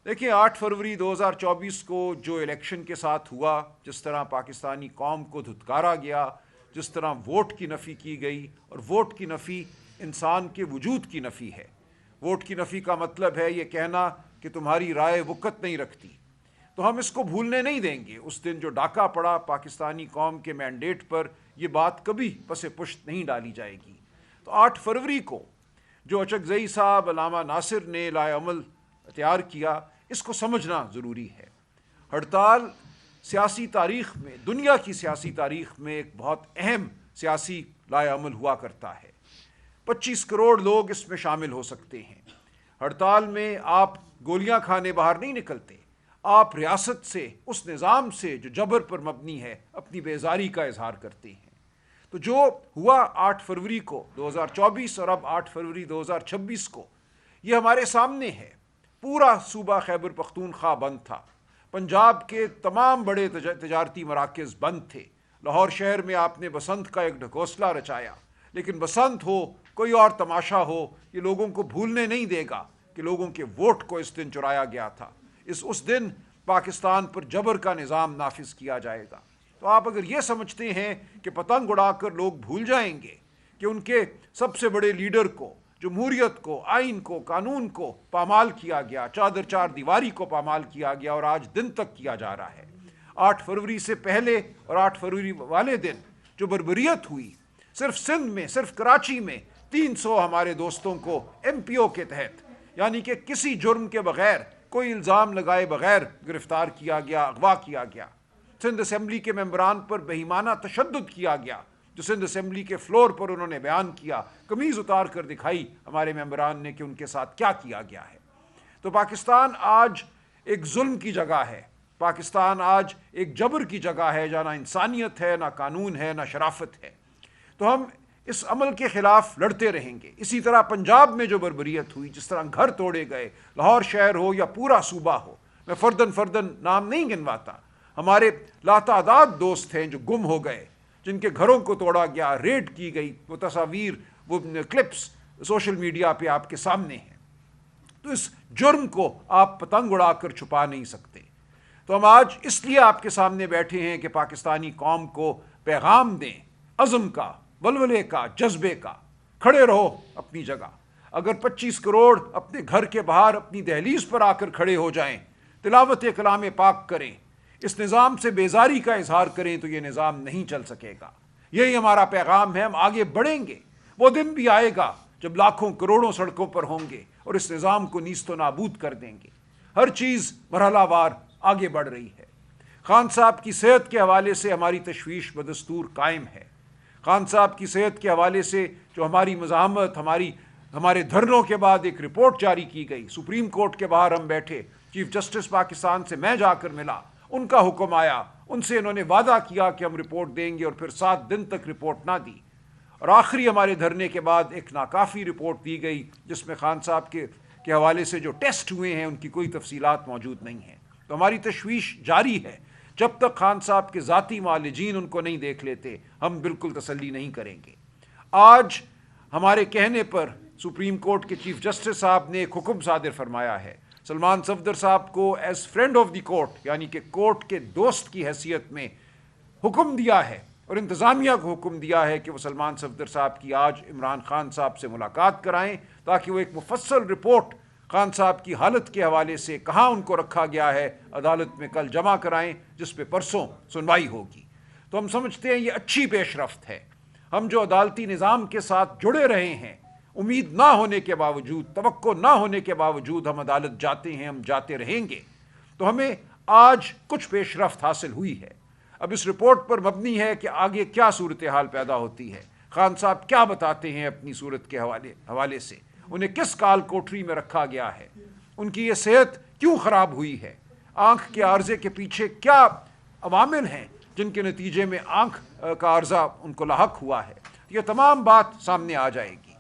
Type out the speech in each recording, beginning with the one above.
دیکھیں 8 فروری 2024 کو جو الیکشن کے ساتھ ہوا، جس طرح پاکستانی قوم کو دھتکارا گیا، جس طرح ووٹ کی نفی کی گئی، اور ووٹ کی نفی انسان کے وجود کی نفی ہے۔ ووٹ کی نفی کا مطلب ہے یہ کہنا کہ تمہاری رائے وقت نہیں رکھتی، تو ہم اس کو بھولنے نہیں دیں گے۔ اس دن جو ڈاکہ پڑا پاکستانی قوم کے مینڈیٹ پر، یہ بات کبھی پس پشت نہیں ڈالی جائے گی۔ تو 8 فروری کو جو اچکزئی صاحب، علامہ ناصر نے لائے عمل تیار کیا، اس کو سمجھنا ضروری ہے۔ ہڑتال سیاسی تاریخ میں، دنیا کی سیاسی تاریخ میں ایک بہت اہم سیاسی لائے عمل ہوا کرتا ہے۔ 25 کروڑ لوگ اس میں شامل ہو سکتے ہیں۔ ہڑتال میں آپ گولیاں کھانے باہر نہیں نکلتے، آپ ریاست سے، اس نظام سے جو جبر پر مبنی ہے، اپنی بیزاری کا اظہار کرتے ہیں۔ تو جو ہوا 8 فروری کو 2024 اور اب 8 فروری 2026 کو، یہ ہمارے سامنے ہے۔ پورا صوبہ خیبر پختونخوا بند تھا، پنجاب کے تمام بڑے تجارتی مراکز بند تھے، لاہور شہر میں آپ نے بسنت کا ایک ڈھکوسلا رچایا، لیکن بسنت ہو، کوئی اور تماشا ہو، یہ لوگوں کو بھولنے نہیں دے گا کہ لوگوں کے ووٹ کو اس دن چرایا گیا تھا۔ اس دن پاکستان پر جبر کا نظام نافذ کیا جائے گا۔ تو آپ اگر یہ سمجھتے ہیں کہ پتنگ اڑا کر لوگ بھول جائیں گے کہ ان کے سب سے بڑے لیڈر کو، جمہوریت کو، آئین کو، قانون کو پامال کیا گیا، چادر چار دیواری کو پامال کیا گیا، اور آج دن تک کیا جا رہا ہے۔ 8 فروری سے پہلے اور 8 فروری والے دن جو بربریت ہوئی، صرف سندھ میں، صرف کراچی میں 300 ہمارے دوستوں کو ایم پی او کے تحت، یعنی کہ کسی جرم کے بغیر، کوئی الزام لگائے بغیر گرفتار کیا گیا، اغوا کیا گیا۔ سندھ اسمبلی کے ممبران پر بے ایمانہ تشدد کیا گیا، جو سندھ اسمبلی کے فلور پر انہوں نے بیان کیا، قمیض اتار کر دکھائی ہمارے ممبران نے کہ ان کے ساتھ کیا کیا گیا ہے۔ تو پاکستان آج ایک ظلم کی جگہ ہے، پاکستان آج ایک جبر کی جگہ ہے، جہاں نہ انسانیت ہے، نہ قانون ہے، نہ شرافت ہے۔ تو ہم اس عمل کے خلاف لڑتے رہیں گے۔ اسی طرح پنجاب میں جو بربریت ہوئی، جس طرح گھر توڑے گئے، لاہور شہر ہو یا پورا صوبہ ہو، میں فردن نام نہیں گنواتا، ہمارے لاتعداد دوست ہیں جو گم ہو گئے، جن کے گھروں کو توڑا گیا، ریڈ کی گئی، وہ تصاویر، وہ کلپس سوشل میڈیا پہ آپ کے سامنے ہیں۔ تو اس جرم کو آپ پتنگ اڑا کر چھپا نہیں سکتے۔ تو ہم آج اس لیے آپ کے سامنے بیٹھے ہیں کہ پاکستانی قوم کو پیغام دیں، عزم کا، ولولے کا، جذبے کا۔ کھڑے رہو اپنی جگہ۔ اگر 25 کروڑ اپنے گھر کے باہر اپنی دہلیز پر آ کر کھڑے ہو جائیں، تلاوت کلام پاک کریں، اس نظام سے بیزاری کا اظہار کریں، تو یہ نظام نہیں چل سکے گا۔ یہی ہمارا پیغام ہے۔ ہم آگے بڑھیں گے۔ وہ دن بھی آئے گا جب لاکھوں کروڑوں سڑکوں پر ہوں گے اور اس نظام کو نیست و نابود کر دیں گے۔ ہر چیز مرحلہ وار آگے بڑھ رہی ہے۔ خان صاحب کی صحت کے حوالے سے ہماری تشویش بدستور قائم ہے۔ خان صاحب کی صحت کے حوالے سے جو ہماری مزاحمت، ہمارے دھرنوں کے بعد ایک رپورٹ جاری کی گئی، سپریم کورٹ کے باہر ہم بیٹھے، چیف جسٹس پاکستان سے میں جا کر ملا، ان کا حکم آیا، ان سے انہوں نے وعدہ کیا کہ ہم رپورٹ دیں گے، اور پھر 7 دن تک رپورٹ نہ دی، اور آخری ہمارے دھرنے کے بعد ایک ناکافی رپورٹ دی گئی، جس میں خان صاحب کے حوالے سے جو ٹیسٹ ہوئے ہیں ان کی کوئی تفصیلات موجود نہیں ہیں۔ تو ہماری تشویش جاری ہے۔ جب تک خان صاحب کے ذاتی معالجین ان کو نہیں دیکھ لیتے، ہم بالکل تسلی نہیں کریں گے۔ آج ہمارے کہنے پر سپریم کورٹ کے چیف جسٹس صاحب نے ایک حکم صادر فرمایا ہے، سلمان صفدر صاحب کو as friend of the court, یعنی کہ کورٹ کے دوست کی حیثیت میں حکم دیا ہے، اور انتظامیہ کو حکم دیا ہے کہ وہ سلمان صفدر صاحب کی آج عمران خان صاحب سے ملاقات کرائیں، تاکہ وہ ایک مفصل رپورٹ خان صاحب کی حالت کے حوالے سے، کہاں ان کو رکھا گیا ہے، عدالت میں کل جمع کرائیں، جس پہ پرسوں سنوائی ہوگی۔ تو ہم سمجھتے ہیں یہ اچھی پیش رفت ہے۔ ہم جو عدالتی نظام کے ساتھ جڑے رہے ہیں، امید نہ ہونے کے باوجود، توقع نہ ہونے کے باوجود ہم عدالت جاتے ہیں، ہم جاتے رہیں گے۔ تو ہمیں آج کچھ پیش رفت حاصل ہوئی ہے۔ اب اس رپورٹ پر مبنی ہے کہ آگے کیا صورتحال پیدا ہوتی ہے، خان صاحب کیا بتاتے ہیں اپنی صورت کے حوالے سے، انہیں کس کال کوٹری میں رکھا گیا ہے، ان کی یہ صحت کیوں خراب ہوئی ہے، آنکھ کے عارضے کے پیچھے کیا عوامل ہیں جن کے نتیجے میں آنکھ کا عارضہ ان کو لاحق ہوا ہے۔ یہ تمام بات سامنے آ جائے گی۔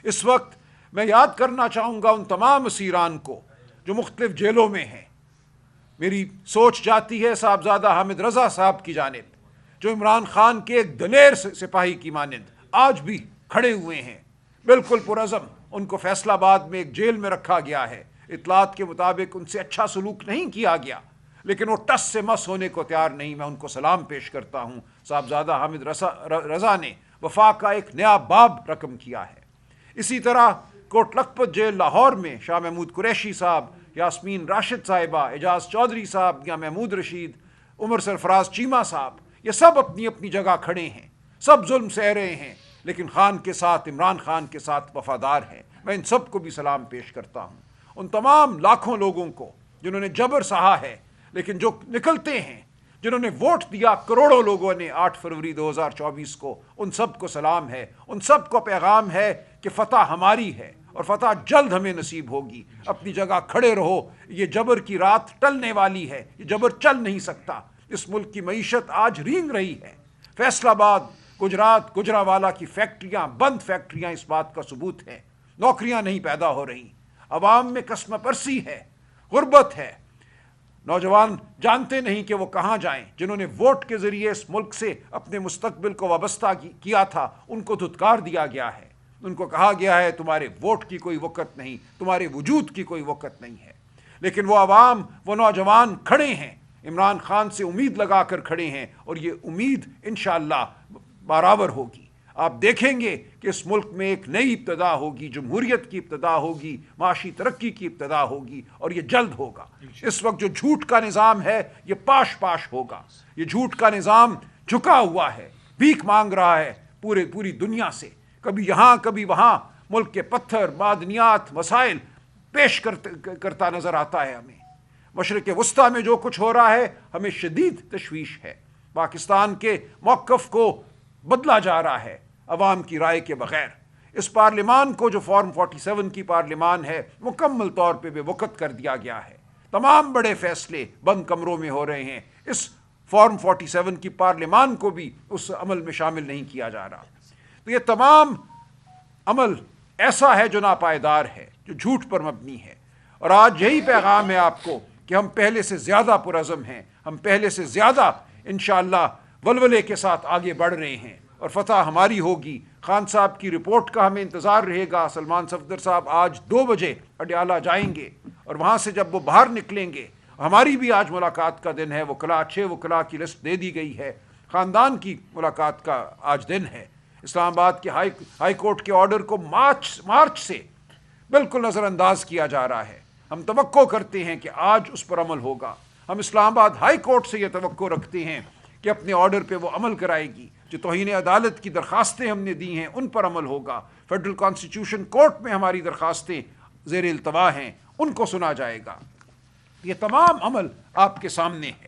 اس وقت میں یاد کرنا چاہوں گا ان تمام اسیران کو جو مختلف جیلوں میں ہیں۔ میری سوچ جاتی ہے صاحبزادہ حامد رضا صاحب کی جانب، جو عمران خان کے ایک دلیر سپاہی کی مانند آج بھی کھڑے ہوئے ہیں، بالکل پرعزم۔ ان کو فیصل آباد میں ایک جیل میں رکھا گیا ہے، اطلاعات کے مطابق ان سے اچھا سلوک نہیں کیا گیا، لیکن وہ ٹس سے مس ہونے کو تیار نہیں۔ میں ان کو سلام پیش کرتا ہوں۔ صاحبزادہ حامد رضا نے وفا کا ایک نیا باب رقم کیا ہے۔ اسی طرح کوٹ لکھپت جیل لاہور میں شاہ محمود قریشی صاحب، یاسمین راشد صاحبہ، اعجاز چودھری صاحب یا محمود رشید، عمر سرفراز چیمہ صاحب، یہ سب اپنی اپنی جگہ کھڑے ہیں، سب ظلم سہ رہے ہیں، لیکن خان کے ساتھ، عمران خان کے ساتھ وفادار ہیں۔ میں ان سب کو بھی سلام پیش کرتا ہوں۔ ان تمام لاکھوں لوگوں کو جنہوں نے جبر سہا ہے، لیکن جو نکلتے ہیں، جنہوں نے ووٹ دیا کروڑوں لوگوں نے 8 فروری 2024 کو، ان سب کو سلام ہے۔ ان سب کو پیغام ہے کہ فتح ہماری ہے اور فتح جلد ہمیں نصیب ہوگی۔ اپنی جگہ کھڑے رہو، یہ جبر کی رات ٹلنے والی ہے، یہ جبر چل نہیں سکتا۔ اس ملک کی معیشت آج رینگ رہی ہے۔ فیصل آباد، گجرات، گجراوالا کی فیکٹریاں، بند فیکٹریاں اس بات کا ثبوت ہے۔ نوکریاں نہیں پیدا ہو رہی، عوام میں کسمہ پرسی ہے، غربت ہے، نوجوان جانتے نہیں کہ وہ کہاں جائیں۔ جنہوں نے ووٹ کے ذریعے اس ملک سے اپنے مستقبل کو وابستہ کیا تھا، ان کو دھتکار دیا گیا ہے۔ ان کو کہا گیا ہے تمہارے ووٹ کی کوئی وقت نہیں، تمہارے وجود کی کوئی وقت نہیں ہے۔ لیکن وہ عوام، وہ نوجوان کھڑے ہیں، عمران خان سے امید لگا کر کھڑے ہیں، اور یہ امید انشاءاللہ برابر ہوگی۔ آپ دیکھیں گے کہ اس ملک میں ایک نئی ابتدا ہوگی، جمہوریت کی ابتدا ہوگی، معاشی ترقی کی ابتدا ہوگی، اور یہ جلد ہوگا۔ اس وقت جو جھوٹ کا نظام ہے یہ پاش پاش ہوگا۔ یہ جھوٹ کا نظام جھکا ہوا ہے، بھیک مانگ رہا ہے پوری دنیا سے، کبھی یہاں کبھی وہاں، ملک کے پتھر، معدنیات، وسائل پیش کرتا نظر آتا ہے ہمیں۔ مشرق وسطیٰ میں جو کچھ ہو رہا ہے ہمیں شدید تشویش ہے۔ پاکستان کے موقف کو بدلا جا رہا ہے عوام کی رائے کے بغیر۔ اس پارلیمان کو، جو فارم 47 کی پارلیمان ہے، مکمل طور پہ بے وقت کر دیا گیا ہے۔ تمام بڑے فیصلے بند کمروں میں ہو رہے ہیں۔ اس فارم 47 کی پارلیمان کو بھی اس عمل میں شامل نہیں کیا جا رہا۔ تو یہ تمام عمل ایسا ہے جو ناپائیدار ہے، جو جھوٹ پر مبنی ہے۔ اور آج یہی پیغام ہے آپ کو کہ ہم پہلے سے زیادہ پرعزم ہیں، ہم پہلے سے زیادہ انشاءاللہ ولولے کے ساتھ آگے بڑھ رہے ہیں، اور فتح ہماری ہوگی۔ خان صاحب کی رپورٹ کا ہمیں انتظار رہے گا۔ سلمان صفدر صاحب آج 2 بجے اڈیالہ جائیں گے، اور وہاں سے جب وہ باہر نکلیں گے، ہماری بھی آج ملاقات کا دن ہے۔ وکلاء 6 وکلاء کی لسٹ دے دی گئی ہے، خاندان کی ملاقات کا آج دن ہے۔ اسلام آباد کے ہائی کورٹ کے آرڈر کو مارچ سے بالکل نظر انداز کیا جا رہا ہے۔ ہم توقع کرتے ہیں کہ آج اس پر عمل ہوگا۔ ہم اسلام آباد ہائی کورٹ سے یہ توقع رکھتے ہیں کہ اپنے آرڈر پہ وہ عمل کرائے گی۔ جو توہین عدالت کی درخواستیں ہم نے دی ہیں ان پر عمل ہوگا۔ فیڈرل کانسٹیٹیوشن کورٹ میں ہماری درخواستیں زیر التوا ہیں، ان کو سنا جائے گا۔ یہ تمام عمل آپ کے سامنے ہے۔